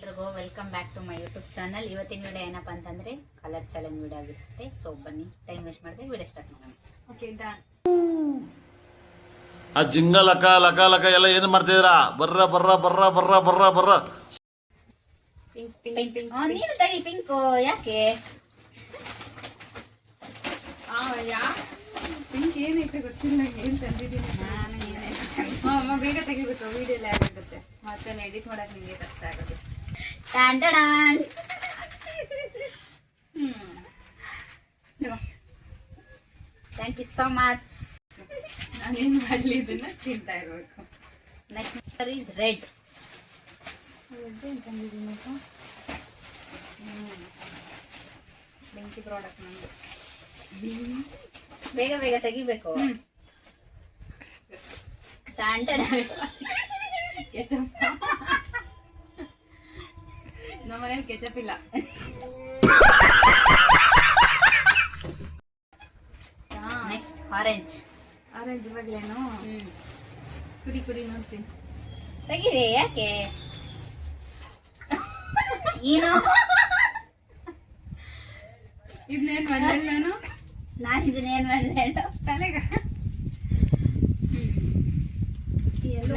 ಎಲ್ರಿಗೂ welcome back to my YouTube channel. ಇವತ್ತಿನ video ಏನಪ್ಪ ಅಂತಂದ್ರೆ ಕಲರ್ ಚಾಲೆಂಜ್ ವಿಡಿಯೋ ಆಗಿರುತ್ತೆ. ಸೊ ಬನ್ನಿ, ಟೈಮ್ ವೇಸ್ಟ್ ಮಾಡದೆ ವಿಡಿಯೋ ಸ್ಟಾರ್ಟ್ ಮಾಡೋಣ. Okay done. ಆ ಜಿಂಗ ಲಕ ಲಕ ಲಕ ಎಲ್ಲ ಏನು ಮಾಡ್ತಿದ್ದೀರಾ? ಬರ್ರ ಬರ್ರ ಬರ್ರ ಬರ್ರ ಬರ್ರ ಬರ್ರ. Pink pink pink. ನೀನು ತೆಗಿ ಪಿಂಕ್. ಯಾಕೆ ಪಿಂಕ್ ಏನೈತೆ ಗೊತ್ತಿಲ್ಲ, ಏನ್ ತಂದಿದ್ದೀನಿ ನಾನು ಏನೇ ಅಮ್ಮ ಬೇಗ ತೆಗಿಬೇಕು, ವಿಡಿಯೋ ಎಲ್ಲ ಆಗಿರುತ್ತೆ, ಮತ್ತೆ ಎಡಿಟ್ ಮಾಡಕ್ ನಿಮಗೆ ಕಷ್ಟ ಆಗೋದು. ಟಾನ್ ಟಾನ್. Thank you so much. ನಾನೇನ್ ಮಾಡ್ಲಿ, ಇದನ್ನ ತಿಂತಾ ಇರ್ಬೇಕು. Next is red. ಏನ್ ತಂದಿದ್ದೀನಿ ಬೆಂಕಿ ಪ್ರಾಡಕ್ಟ್ ನಂದು. ಬೇಗ ಬೇಗ ತೆಗಿಬೇಕು. ಟಾನ್ ಟಾನ್. ಕೆಚಪ್. ನಮ್ಮನೇಲಿ ಕೆಚಪ್ ಇಲ್ಲ. Next orange. ಆರೆಂಜ್ ಇವಾಗ್ಲೇನು? ಕುಡಿ ಕುಡಿ ನೋಡ್ತೀನಿ. ತೆಗೀರಿ. ಯಾಕೆ ಏನು ಇದನ್ನೇನ್ ಮಾಡಲ್ಲ ನಾನು ಇದನ್ನೇನು ಮಾಡಲಿಲ್ಲ ತಲೆಗ.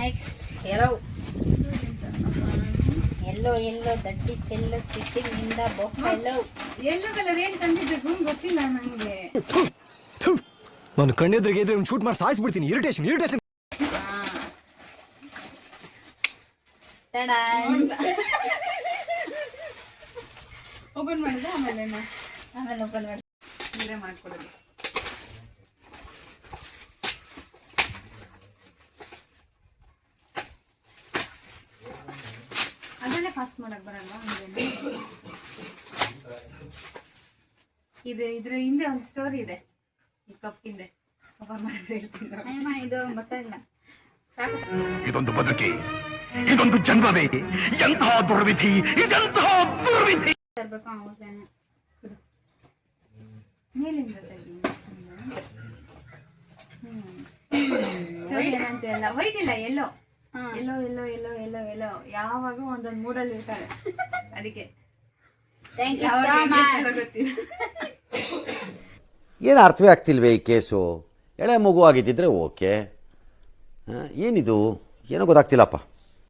Next yellow. ಯೆಲ್ಲೋ ಯೆಲ್ಲೋ ದಟ್ಟಿ fellow sitting in the buffalo. Yellow colour ಏನ್ ತಂದಿದ್ದು ಗೊತ್ತಿಲ್ಲ ನಂಗೆ. ನಾನು ಕಣ್ಣೆದ್ರಿಗೆ ಇದ್ರೆ ಶೂಟ್ ಮಾಡಿ ಸಾಯಿಸ್ಬಿಡ್ತೀನಿ. Irritation irritation. ಓಪನ್ ಮಾಡಿದ ಆಮೇಲೆ ಆಮೇಲೆ ಓಪನ್ ಮಾಡಿ ನೀರೇ ಮಾಡ್ಕೊಡೋದು. ಅದನ್ನೇ ಫಾಸ್ಟ್ ಮಾಡಕ್ ಬರಲ್ವಾ? ಇದೆ, ಇದ್ರ ಹಿಂದೆ ಒಂದು ಸ್ಟೋರಿ ಇದೆ. ಈ ಕಪ್ ಹಿಂದೆ ಓಪನ್ ಮಾಡಿದ್ರೆ ಹೇಳ್ತೀನಿ. ಇದು ಗೊತ್ತಾಗಿಲ್ಲ. ಇದೊಂದು ಬದುಕಿ, ಇದೊಂದು ಜನ್ಮವೇ, ಎಂತಹ ದುರ್ವಿಧಿ, ಇದೆಂತಹ ದುರ್ವಿಧಿ. ತರ್ಬೇಕು ಅವ್ರೇನೆ. ಮೇಲಿಂದ ಸ್ಟೋರಿ ಏನಂತ ಎಲ್ಲ ವೈಟ್ ಇಲ್ಲ, ಎಲ್ಲೋ ಎಲ್ಲೋ ಎಲ್ಲೋ ಎಲ್ಲೋ ಎಲ್ಲೋ ಎಲ್ಲೋ ಯಾವಾಗೂ ಒಂದೊಂದು ಮೂಡಲ್ಲಿ ಇರ್ತಾರೆ. ಅದಕ್ಕೆ ಥ್ಯಾಂಕ್ ಯು ಸೋ ಮಚ್. ಗೊತ್ತಿಲ್ಲ. ಏನು ಅರ್ಥವೇ ಆಗ್ತಿಲ್ವೇ ಈ ಕೇಸು? ಎಳೆ ಮಗು ಆಗಿದ್ದಿದ್ರೆ ಓಕೆ, ಏನಿದು ಏನೋ ಗೊತ್ತಾಗ್ತಿಲ್ಲಪ್ಪ,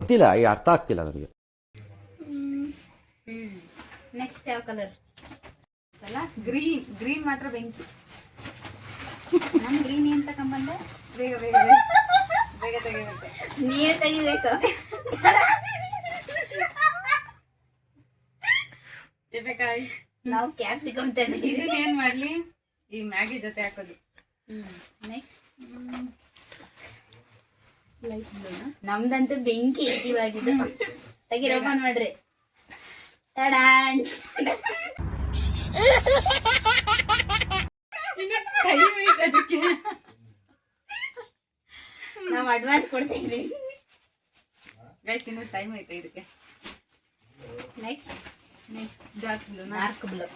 ಗೊತ್ತಿಲ್ಲ, ಈ ಅರ್ಥ ಆಗ್ತಿಲ್ಲ ನನಗೆ. ನೆಕ್ಸ್ಟ್ ಯಾವ ಕಲರ್? ಅಲ್ಲ, ಗ್ರೀನ್. ಗ್ರೀನ್ ಮಾತ್ರ ಬೆಂಕಿ. ನಮ್ ಗ್ರೀನ್ ಏನ್ ತಕೊಂಬಂದೆ? ಬೇಗ ಬೇಗ ಬೇಗ ಬೇಗ ತೆಗಿಬೇಕು. ನೀರ್ ತೆಗಿಬೇಕು. ಚೆಪೆಕಾಯಿ. ನಾವು ಕ್ಯಾಪ್ಸಿಕಮ್ ತೆಗೆದಿದ್ದೀವಿ. ಇದನ್ನ ಏನ್ ಮಾಡ್ಲಿ? ಈ ಮ್ಯಾಗಿ ಜೊತೆ ಹಾಕೋದು. Next light ಬ್ಲೂನಾ? ನಮ್ದಂತೂ ಬೆಂಕಿ ಇದ್ದೀವಾಗಿದೆ. ತೆಗಿರಿ, ಓಪನ್ ಮಾಡ್ರಿ. ಟಡಾನ್. ಕೈ ಬೇಕು ಅದಕ್ಕೆ. ನಾವು ಅಡ್ವಾನ್ಸ್ ಕೊಡ್ತೀವಿ. ಗೈಸ್, ಇನ್ನೂ ಟೈಮ್ ಐತೆ ಇದಕ್ಕೆ. Next next dark blue. Dark blue.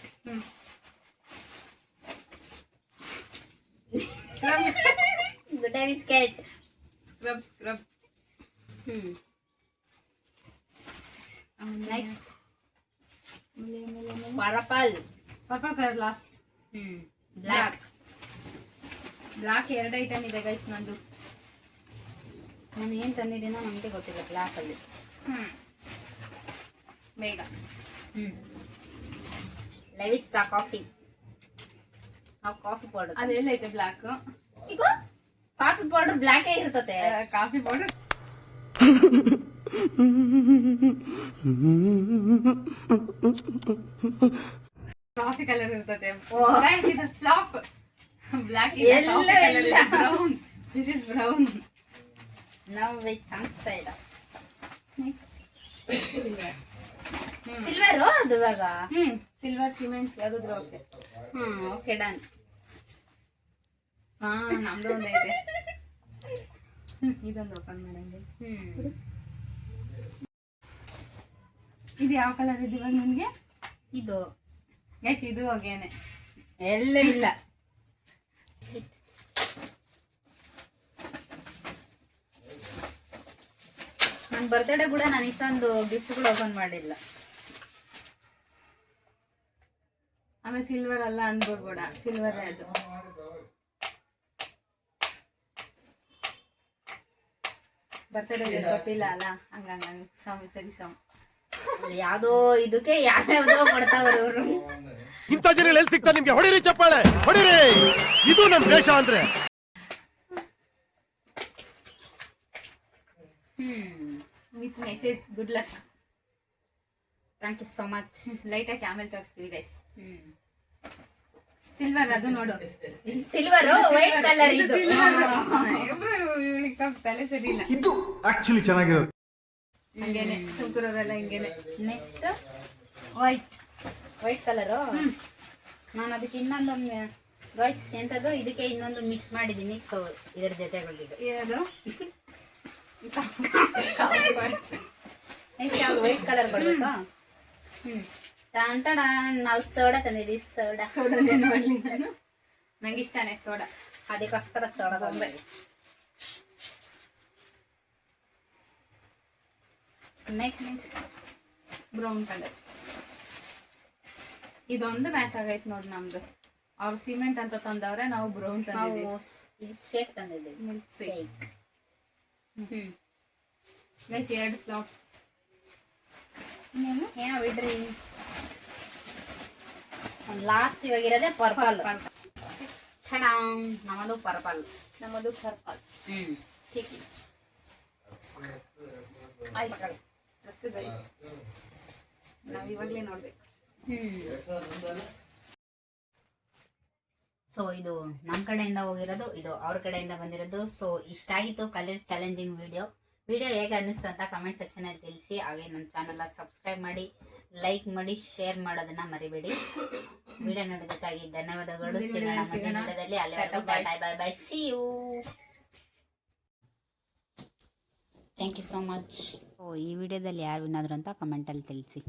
Good biscuit. Scrub scrub. Next purple. Purple colour last. Black. Black 2 item ಇದೆ ಗೈಸ್ ನಂದು. ನಾನು ಏನ್ ತಂದಿದ್ದೀನೋ ನಮಗೆ ಗೊತ್ತಿಲ್ಲ. ಬ್ಲಾಕ್ ಅಲ್ಲಿ ಬೇಗ. ಲೆವಿಸ್ಟಾ ಕಾಫಿ. ಕಾಫಿ ಪೌಡರ್ ಅದೆಲ್ಲ ಐತೆ ಬ್ಲಾಕ್. ಈಗ ಕಾಫಿ ಪೌಡರ್ ಬ್ಲಾಕ್ ಇರ್ತತೆ. ಕಾಫಿ ಪೌಡರ್ ಕಾಫಿ ಕಲರ್ ಇರ್ತದೆ. ಗೈಸ್, ಇದು ಫ್ಲಾಪ್. ಬ್ಲಾಕ್ ಎಲ್ಲ ಇಲ್ಲ. ಬ್ರೌನ್. This is brown. ನಾವು with chance side. Next silver ಅದು ಇವಾಗ. ಸಿಲ್ವರ್ ಸಿಮೆಂಟ್ ಯಾವ್ದಾದ್ರು ಓಕೆ. Okay done. ಹಾ, ನಮ್ದು ಒಂದು ಐತೆ. ಇದೊಂದು ಓಪನ್ ಮಾಡಂಗೆ. ಇದು ಯಾವ ಕಲರ್ ಇದೆ ಇವಾಗ ನಿಮ್ಗೆ? ಇದು ಗೈಸ್, ಇದು ಹೋಗೇನೆ. ಎಲ್ಲ ಇಲ್ಲ. ನನ್ನ ಬರ್ತ್ಡೇ ಕೂಡ ನಾನು ಇಷ್ಟೊಂದು ಗಿಫ್ಟ್ಗಳು ಓಪನ್ ಮಾಡಿಲ್ಲ. ಆಮೇಲೆ ಸಿಲ್ವರ್ ಅಲ್ಲ ಅಂದ್ಬಿಡ್ಬೇಡ, ಸಿಲ್ವರ್ ಅದು. ಬರ್ತಡೇ ಕೊಟ್ಟಿಲ್ಲ ಅಲ್ಲ, ಹಂಗಂಗ ಸರಿ ಯಾವ್ದೋ ಇದಕ್ಕೆ ಯಾವ್ಯಾವ್ದೋ ಕೊಡ್ತಾವ್ರ ಅವರು. ಇಂಥ ಜನ ಎಲ್ಲಿ ಸಿಗ್ತಾರೆ ನಿಮ್ಗೆ? ಹೊಡಿರಿ ಚಪ್ಪಾಳೆ, ಹೊಡಿರಿ. ಇದು ನಮ್ ದೇಶ ಅಂದ್ರೆ. With message good luck. Thank you so much. Light ಆಗಿ ಆಮೇಲೆ ತೋರಿಸ್ತೀವಿ ಗೈಸ್. ಸಿಲ್ವರ್ ಅದು ನೋಡು, ಸಿಲ್ವರ್ ವೈಟ್ ಕಲರ್ ಇದು. ಇಬ್ರು ಇವಳಿಗೆ ತಲೆ ಸರಿ ಇಲ್ಲ. ಇದು ಆಕ್ಚುಲಿ ಚೆನ್ನಾಗಿರೋದು. ಹಂಗೇನೆ ಸುಮ್ಕುರೋರೆಲ್ಲ ಹಿಂಗೇನೆ. Next white colour. ನಾನು ಅದಕ್ಕೆ ಇನ್ನೊಂದು ಗಾಯ್ಸ್ ಎಂತದ್ದು ಇದಕ್ಕೆ ಇನ್ನೊಂದು ಮಿಸ್ ಮಾಡಿದ್ದೀನಿ. ಸೊ ಇದರ ಜೊತೆಗಳಿದೆ ಏನದು ನೆಕ್ಸ್ಟ್ ಯಾವ್ದು ವೈಟ್ ಕಲರ್ ಕೊಡ್ಬೇಕಾ? ನಾವು ಸೋಡಾ ತಂದಿದ್ದೀವಿ. ಸೋಡಾನೇನು ಮಾಡಲಿ, ನಾನು ನಂಗೆ ಇಷ್ಟನೇ ಸೋಡಾ, ಅದಕ್ಕೋಸ್ಕರ ಸೋಡಾ ಬಂದೆ. Next brown colour. ಇದೊಂದು ಮ್ಯಾಚ್ ಆಗೈತೆ ನೋಡಿ ನಮ್ದು. ಅವ್ರು ಸಿಮೆಂಟ್ ಅಂತ ತಂದವ್ರೆ, ನಾವು ಬ್ರೌನ್ ತಂದಿದ್ದೀವಿ. ನಾವು ಇದು ಶೇಕ್ ತಂದಿದ್ದೀವಿ, ಮಿಲ್ಕ್ ಶೇಕ್. Guys 2 flop. ಏನೋ ಬಿಡ್ರಿ. ಲಾಸ್ಟ್ ಇವಾಗಿರೋದೇ ಪರ್ಪಲ್. ನಮ್ಮದು ಪರ್ಪಲ್. ನಮ್ಮದು ಪರ್ಪಲ್. ಐಸ್ ಡ್ರೆಸ್ ಗೈಸ್, ನಾವು ಇವಾಗಲೇ ನೋಡ್ಬೇಕು. ಸೊ ಇದು ನಮ್ಮ ಕಡೆಯಿಂದ ಹೋಗಿರೋದು, ಇದು ಅವ್ರ ಕಡೆಯಿಂದ ಬಂದಿರೋದು. ಸೊ ಇಷ್ಟ ಆಗಿತ್ತು ಕಲರ್ ಚಾಲೆಂಜಿಂಗ್ ವಿಡಿಯೋ ಹೇಗೆ ಅನ್ನಿಸ್ತು ಅಂತ ಕಮೆಂಟ್ ಸೆಕ್ಷನ್ ಅಲ್ಲಿ ತಿಳಿಸಿ. ಹಾಗೆ ನನ್ನ ಚಾನಲ್ ಸಬ್ಸ್ಕ್ರೈಬ್ ಮಾಡಿ, ಲೈಕ್ ಮಾಡಿ, ಶೇರ್ ಮಾಡೋದನ್ನ ಮರಿಬೇಡಿ. ವಿಡಿಯೋ ನೋಡೋದಕ್ಕಾಗಿ ಧನ್ಯವಾದಗಳು. ಸಿಗೋಣ ಮುಂದಿನ ವಿಡಿಯೋದಲ್ಲಿ. ಅಲ್ಲಿವರೆಗೂ bye bye, see you. Thank you so much. ಈ ವಿಡಿಯೋದಲ್ಲಿ ಯಾರು ವಿನ್ನಾದ್ರು ಅಂತ ಕಮೆಂಟಲ್ಲಿ ತಿಳಿಸಿ.